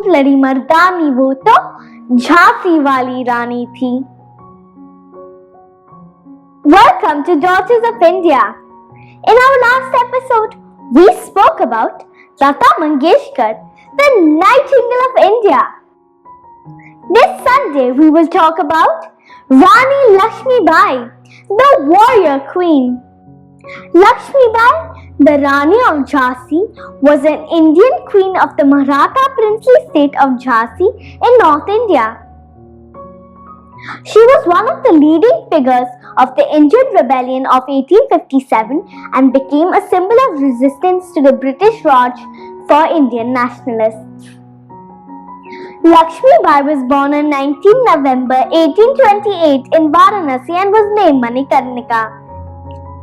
खूब लड़ी मर्दानी वो तो झांसी वाली रानी थी. Welcome to Daughters of India. In our last episode, we spoke about Lata Mangeshkar, the Nightingale of India. This Sunday, we will talk about Rani Lakshmibai, the warrior queen. Lakshmibai, the Rani of Jhansi, was an Indian queen of the Maratha princely state of Jhansi in North India. She was one of the leading figures of the Indian rebellion of 1857 and became a symbol of resistance to the British Raj for Indian nationalists. Lakshmibai was born on 19 November 1828 in Varanasi and was named Manikarnika.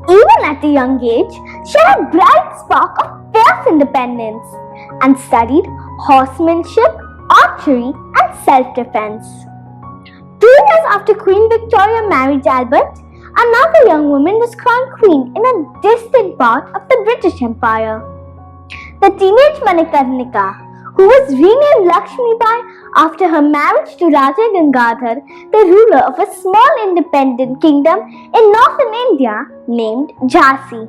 Even at a young age, she had a bright spark of fierce independence and studied horsemanship, archery and self-defense. 2 years after Queen Victoria married Albert, another young woman was crowned queen in a distant part of the British Empire. The teenage Manikarnika, who was renamed Lakshmibai after her marriage to Raja Gangadhar, the ruler of a small independent kingdom in northern India named Jhansi.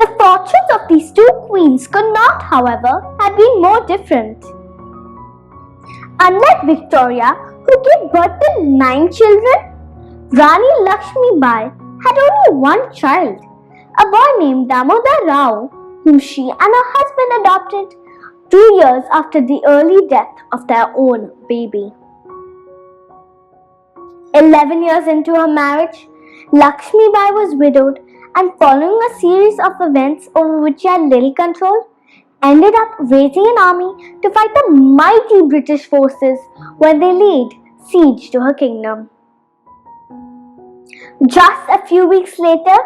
The fortunes of these two queens could not, however, have been more different. Unlike Victoria, who gave birth to 9 children, Rani Lakshmibai had only one child, a boy named Damodar Rao, whom she and her husband adopted 2 years after the early death of their own baby. 11 years into her marriage, Lakshmibai was widowed and following a series of events over which she had little control, ended up raising an army to fight the mighty British forces when they laid siege to her kingdom. Just a few weeks later,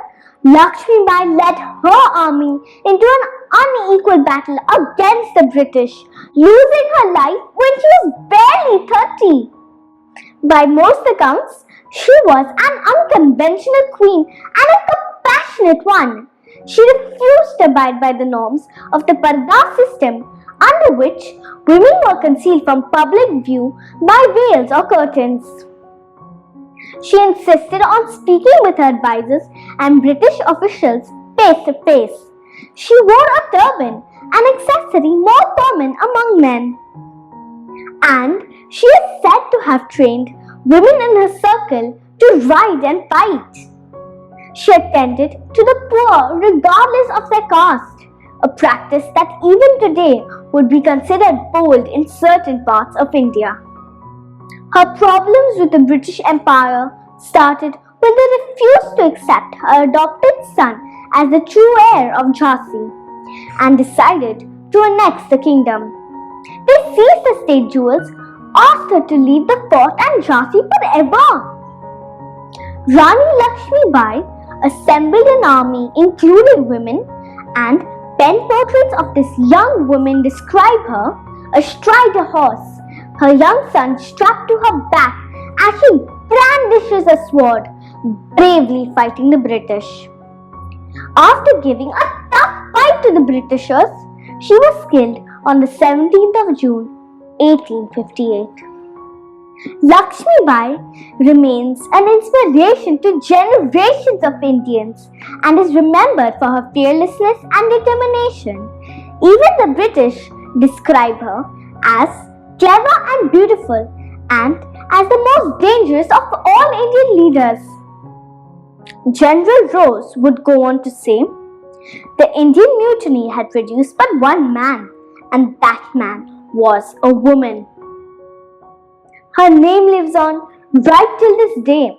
Lakshmibai led her army into an unequal battle against the British, losing her life when she was barely 30. By most accounts, she was an unconventional queen and a compassionate one. She refused to abide by the norms of the Parda system, under which women were concealed from public view by veils or curtains. She insisted on speaking with her advisors and British officials face to face. She wore a turban, an accessory more common among men. And she is said to have trained women in her circle to ride and fight. She attended to the poor regardless of their caste, a practice that even today would be considered bold in certain parts of India. Her problems with the British Empire started when they refused to accept her adopted son as the true heir of Jhansi and decided to annex the kingdom. They seized the state jewels, asked her to leave the fort and Jhansi forever. Rani Lakshmibai assembled an army including women, and pen portraits of this young woman describe her astride a horse, her young son strapped to her back as she brandishes a sword, bravely fighting the British. After giving a tough fight to the Britishers, she was killed on the 17th of June, 1858. Lakshmibai remains an inspiration to generations of Indians and is remembered for her fearlessness and determination. Even the British describe her as clever and beautiful and as the most dangerous of all Indian leaders. General Rose would go on to say, the Indian mutiny had produced but one man, and that man was a woman. Her name lives on right till this day.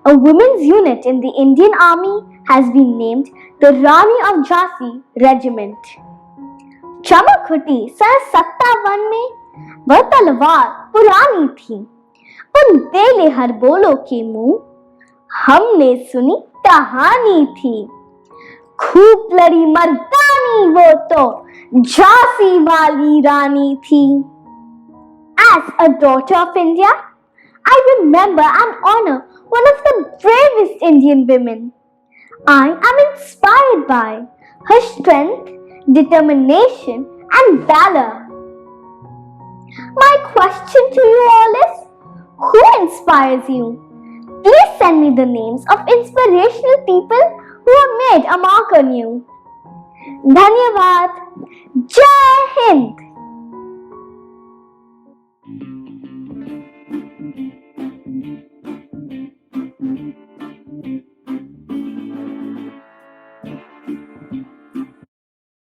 A women's unit in the Indian Army has been named the Rani of Jhansi Regiment. चमक उठी सन 57 में वह तलवार पुरानी थी, उन बेले हर बोलो के मुंह हमने सुनी कहानी थी। खूब लड़ी मर्दानी वो तो झांसी वाली रानी थी। As a daughter of India, I remember and honor one of the bravest Indian women. I am inspired by her strength, determination and valor. My question to you all is, who inspires you? Please send me the names of inspirational people who have made a mark on you. Dhanyavad. Jai Hind.